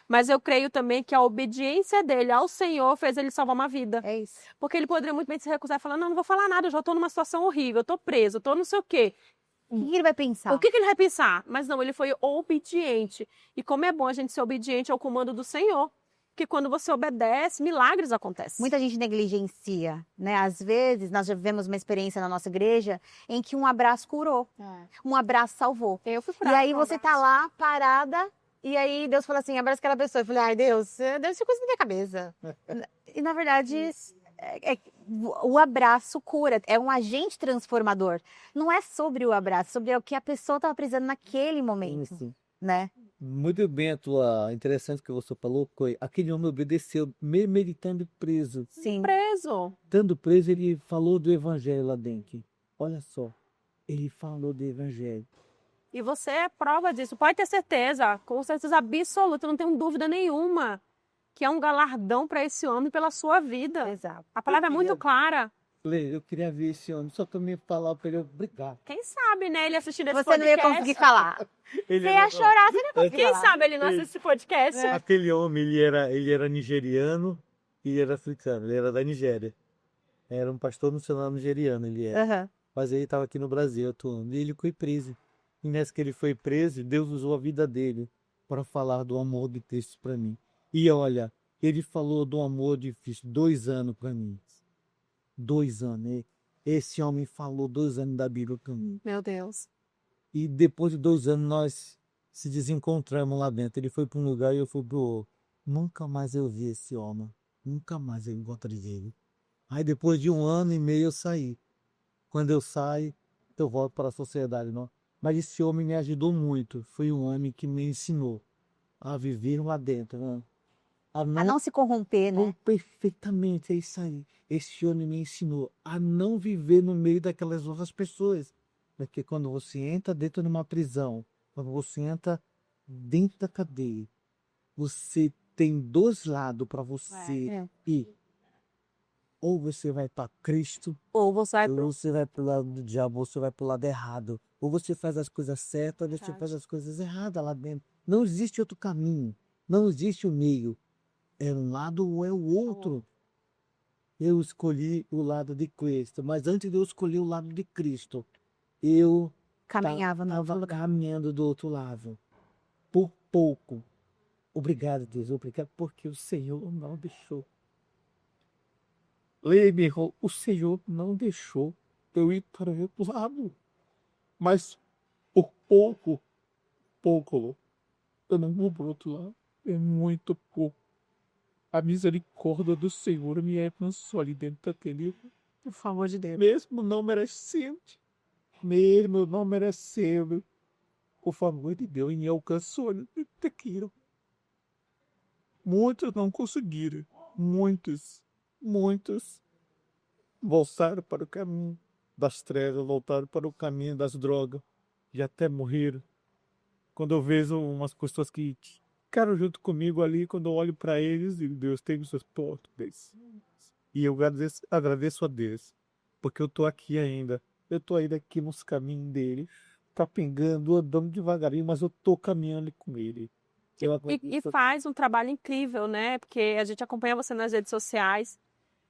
Mas eu creio também que a obediência dele ao Senhor fez ele salvar uma vida. É isso. Porque ele poderia muito bem se recusar e falar, não vou falar nada, eu já estou numa situação horrível, eu estou preso, eu estou não sei o quê. O que ele vai pensar? O que ele vai pensar? Mas não, ele foi obediente. E como é bom a gente ser obediente ao comando do Senhor. Porque quando você obedece, milagres acontecem. Muita gente negligencia, né? Às vezes, nós já vivemos uma experiência na nossa igreja em que um abraço curou, um abraço salvou. Eu fui E aí você tá lá, parada, e aí Deus fala assim, abraça aquela pessoa. Eu falei, ai Deus, deve ser coisa da minha cabeça. E na verdade, o abraço cura, é um agente transformador. Não é sobre o abraço, sobre o que a pessoa estava precisando naquele momento, Sim. né? Muito bem, interessante que você falou, foi aquele homem obedeceu, mesmo ele estando preso. Sim. Preso. Estando preso, ele falou do evangelho lá dentro. Olha só, ele falou do evangelho. E você é prova disso, pode ter certeza, com certeza absoluta, não tenho dúvida nenhuma, que é um galardão para esse homem pela sua vida. Exato. A palavra é muito clara. Eu queria ver esse homem, só para me falar para ele, obrigado. Quem sabe, né, ele assistindo esse Você podcast. não ia conseguir falar. Ele Você ia chorar, você não ia conseguir Quem falar. sabe ele não assiste esse podcast. Aquele homem, ele era nigeriano e ele era africano, ele era da Nigéria. Era um pastor missionário nigeriano, ele era. Aham. Mas ele estava aqui no Brasil atuando e ele foi preso. E nessa que ele foi preso, Deus usou a vida dele para falar do amor de Cristo para mim. E olha, ele falou do amor difícil, 2 anos para mim. 2 anos. Esse homem falou 2 anos da Bíblia para mim. Meu Deus. E depois de 2 anos nós se desencontramos lá dentro. Ele foi para um lugar e eu fui para o outro. Nunca mais eu vi esse homem. Nunca mais eu encontrei ele. Aí depois de 1 ano e meio eu saí. Quando eu saio, eu volto para a sociedade. Não? Mas esse homem me ajudou muito. Foi um homem que me ensinou a viver lá dentro. Né? A não se corromper, né? Perfeitamente, é isso aí. Esse homem me ensinou a não viver no meio daquelas outras pessoas. Porque quando você entra dentro de uma prisão, quando você entra dentro da cadeia, você tem 2 lados para você ir. Ou você vai para Cristo, Ou você vai ou você vai para o lado do diabo, ou você vai para o lado errado. Ou você faz as coisas certas, ou você faz as coisas erradas lá dentro. Não existe outro caminho. Não existe o meio. É um lado ou é o outro. Eu escolhi o lado de Cristo. Mas antes de eu escolher o lado de Cristo, eu Caminhava no outro estava lugar. caminhando do outro lado. Por pouco. Obrigado, Deus. Obrigado porque o Senhor não deixou. Leia-me, o Senhor não deixou eu ir para o outro lado. Mas por pouco, eu não vou para o outro lado. É muito pouco. A misericórdia do Senhor me alcançou ali dentro daquele, por favor de Deus. mesmo não merecendo, o favor de Deus me alcançou ali dentro daquilo. Muitos não conseguiram, muitos voltaram para o caminho das trevas, voltaram para o caminho das drogas e até morreram. Quando eu vejo umas pessoas que ficaram junto comigo ali, quando eu olho para eles, e Deus tem os seus portos. E eu agradeço a Deus, porque eu tô aqui ainda. Eu tô ainda aqui nos caminhos dele, capengando, andando devagarinho, mas eu tô caminhando com ele. E faz um trabalho incrível, né? Porque a gente acompanha você nas redes sociais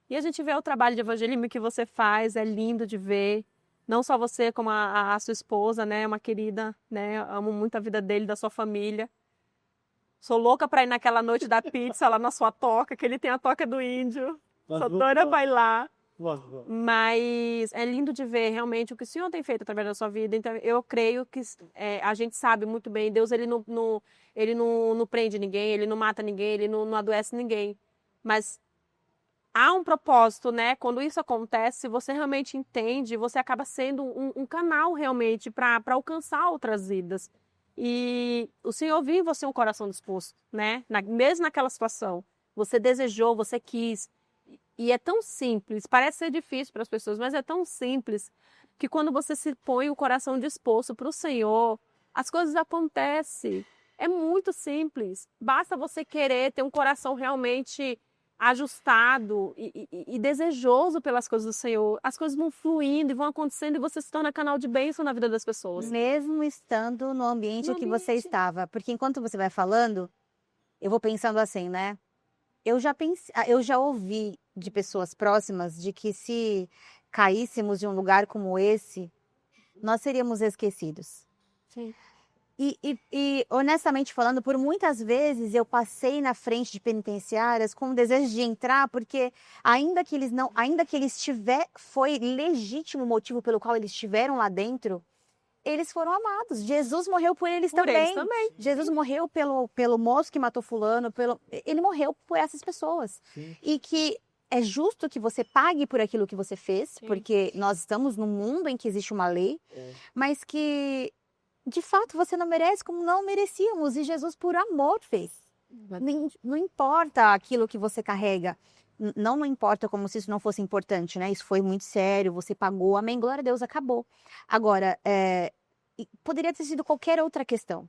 e a gente vê o trabalho de evangelismo que você faz, é lindo de ver. Não só você, como a sua esposa, né? Uma querida, né? Amo muito a vida dele, da sua família. Sou louca para ir naquela noite da pizza lá na sua toca, que ele tem a toca do índio. Sou doida para ir lá. Mas é lindo de ver realmente o que o Senhor tem feito através da sua vida. Então eu creio que a gente sabe muito bem, Deus ele não prende ninguém, ele não mata ninguém, ele não adoece ninguém. Mas há um propósito, né? Quando isso acontece, você realmente entende, você acaba sendo um canal realmente para alcançar outras vidas. E o Senhor viu em você um coração disposto, né? Mesmo naquela situação. Você desejou, você quis. E é tão simples, parece ser difícil para as pessoas, mas é tão simples que quando você se põe o coração disposto para o Senhor, as coisas acontecem. É muito simples. Basta você querer ter um coração realmente ajustado e desejoso pelas coisas do Senhor. As coisas vão fluindo e vão acontecendo e você se torna canal de bênção na vida das pessoas. Mesmo estando no ambiente que você estava. Porque enquanto você vai falando, eu vou pensando assim, né? Eu já ouvi de pessoas próximas de que se caíssemos de um lugar como esse, nós seríamos esquecidos. Sim. E honestamente falando, por muitas vezes eu passei na frente de penitenciárias com o desejo de entrar, porque ainda que eles foi legítimo o motivo pelo qual eles estiveram lá dentro, eles foram amados. Jesus morreu por eles Por também. eles também. Jesus morreu pelo moço que matou fulano, ele morreu por essas pessoas. Sim. E que é justo que você pague por aquilo que você fez, Sim. porque nós estamos num mundo em que existe uma lei, É. mas que de fato você não merece como não merecíamos, e Jesus por amor fez. Não importa aquilo que você carrega, não importa como se isso não fosse importante, né? Isso foi muito sério, você pagou, amém, glória a Deus, acabou. Agora, poderia ter sido qualquer outra questão.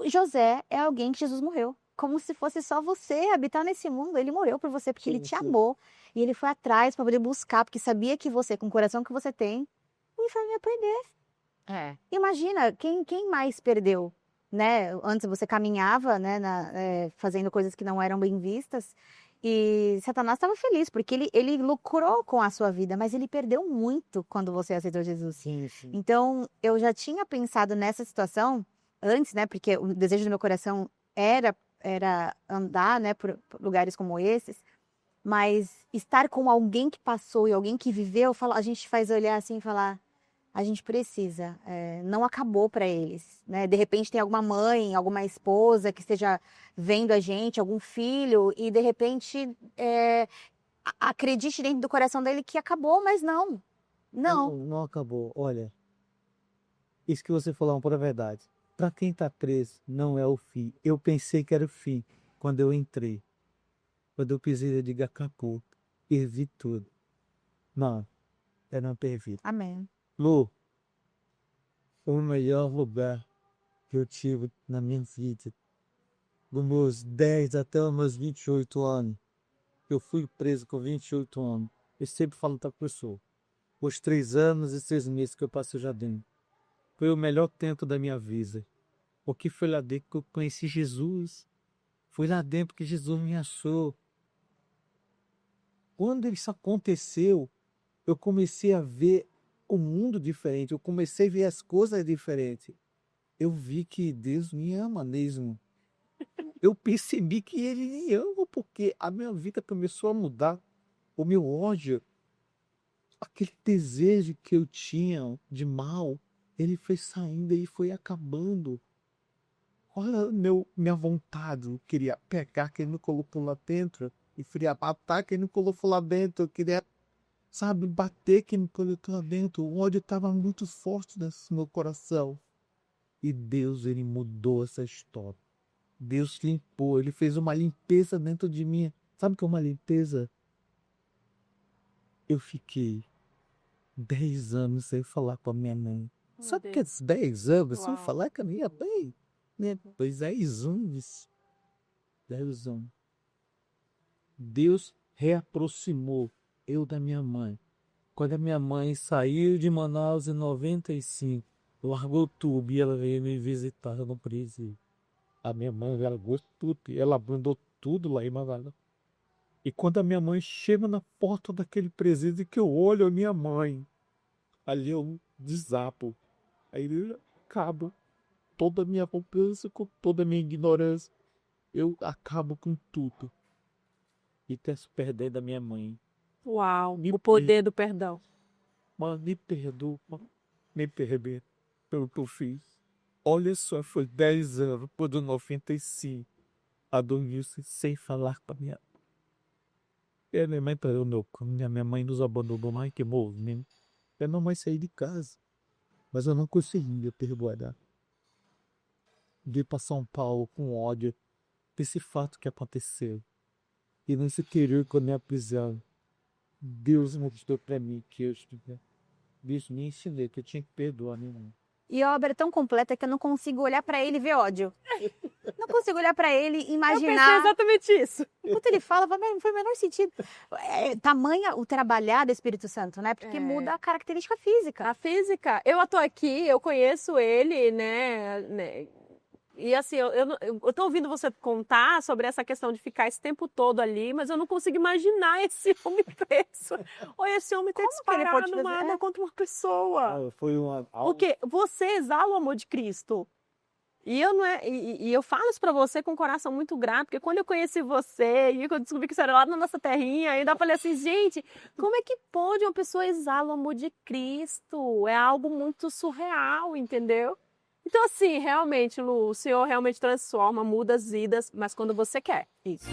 José é alguém que Jesus morreu, como se fosse só você habitar nesse mundo. Ele morreu por você porque ele te amou, e ele foi atrás para poder buscar, porque sabia que você, com o coração que você tem, o inferno ia perder. Imagina, quem mais perdeu, né? Antes você caminhava, né, fazendo coisas que não eram bem vistas, e Satanás estava feliz, porque ele lucrou com a sua vida, mas ele perdeu muito quando você aceitou Jesus. Sim, sim. Então, eu já tinha pensado nessa situação antes, né, porque o desejo do meu coração era andar, né, por lugares como esses, mas estar com alguém que passou e alguém que viveu, a gente faz olhar assim e falar... A gente precisa, não acabou para eles, né? De repente tem alguma mãe, alguma esposa que esteja vendo a gente, algum filho, e de repente acredite dentro do coração dele que acabou, mas não. Não acabou. Olha, isso que você falou é uma pura verdade. Para quem está preso, não é o fim. Eu pensei que era o fim quando eu entrei. Quando eu pisei, eu digo, acabou. Perdi tudo. Não, eu não perdi. Amém. Lu, foi o melhor lugar que eu tive na minha vida. Dos meus 10 até os meus 28 anos. Eu fui preso com 28 anos. Eu sempre falo para a pessoa. Os 3 anos e 6 meses que eu passei já dentro. Foi o melhor tempo da minha vida. Porque foi lá dentro que eu conheci Jesus. Foi lá dentro que Jesus me achou. Quando isso aconteceu, eu comecei a ver o mundo diferente, eu comecei a ver as coisas diferentes. Eu vi que Deus me ama mesmo. Eu percebi que Ele me ama, porque a minha vida começou a mudar. O meu ódio, aquele desejo que eu tinha de mal, ele foi saindo e foi acabando. Olha minha vontade, eu queria pegar quem me colocou lá dentro, e queria matar quem me colocou lá dentro, eu queria... Sabe, bater quem me colocou lá dentro. O ódio estava muito forte nesse meu coração. E Deus, Ele mudou essa história. Deus limpou, Ele fez uma limpeza dentro de mim. Sabe o que é uma limpeza? Eu fiquei 10 anos sem falar com a minha mãe. Sabe o que é 10 anos sem falar com a minha mãe? Pois 10 anos. 10 anos. Deus reaproximou eu da minha mãe. Quando a minha mãe saiu de Manaus em 95, largou tudo e ela veio me visitar no presídio. A minha mãe largou tudo e ela abandonou tudo lá em Manaus. E quando a minha mãe chega na porta daquele presídio que eu olho a minha mãe, ali eu desapo. Aí eu acabo toda a minha poupança, com toda a minha ignorância. Eu acabo com tudo. E peço perdão da minha mãe. Uau, o poder do perdão. Mas me perdoa, me perdoe pelo que eu fiz. Olha só, foi 10 anos, por 95, a 2006, sem falar com a minha mãe. Minha mãe parou no caminho, minha mãe nos abandonou mais que movimento. Eu não mais saí de casa, mas eu não conseguia perdoar. De para São Paulo com ódio desse fato que aconteceu. E nesse período com a minha prisão, Deus mostrou para mim que eu estive. Deus me ensinou que eu tinha que perdoar a minha mãe. E a obra é tão completa que eu não consigo olhar para ele e ver ódio. Não consigo olhar para ele e imaginar. Eu pensei exatamente isso. Enquanto ele fala, não foi o menor sentido. Tamanha o trabalhar do Espírito Santo, né? Porque muda a característica física. A física. Eu tô aqui, eu conheço ele, né? E assim, eu tô ouvindo você contar sobre essa questão de ficar esse tempo todo ali, mas eu não consigo imaginar esse homem preso. Ou esse homem ter Como que ele pode disparado uma fazer? arma contra uma pessoa. Foi algo Porque você exala o amor de Cristo. E eu, não é, e eu falo isso pra você com um coração muito grato, porque quando eu conheci você e eu descobri que você era lá na nossa terrinha, ainda eu falei assim, gente, como é que pode uma pessoa exalar o amor de Cristo? É algo muito surreal, entendeu? Então, assim, realmente, Lu, o Senhor realmente transforma, muda as vidas, mas quando você quer. Isso.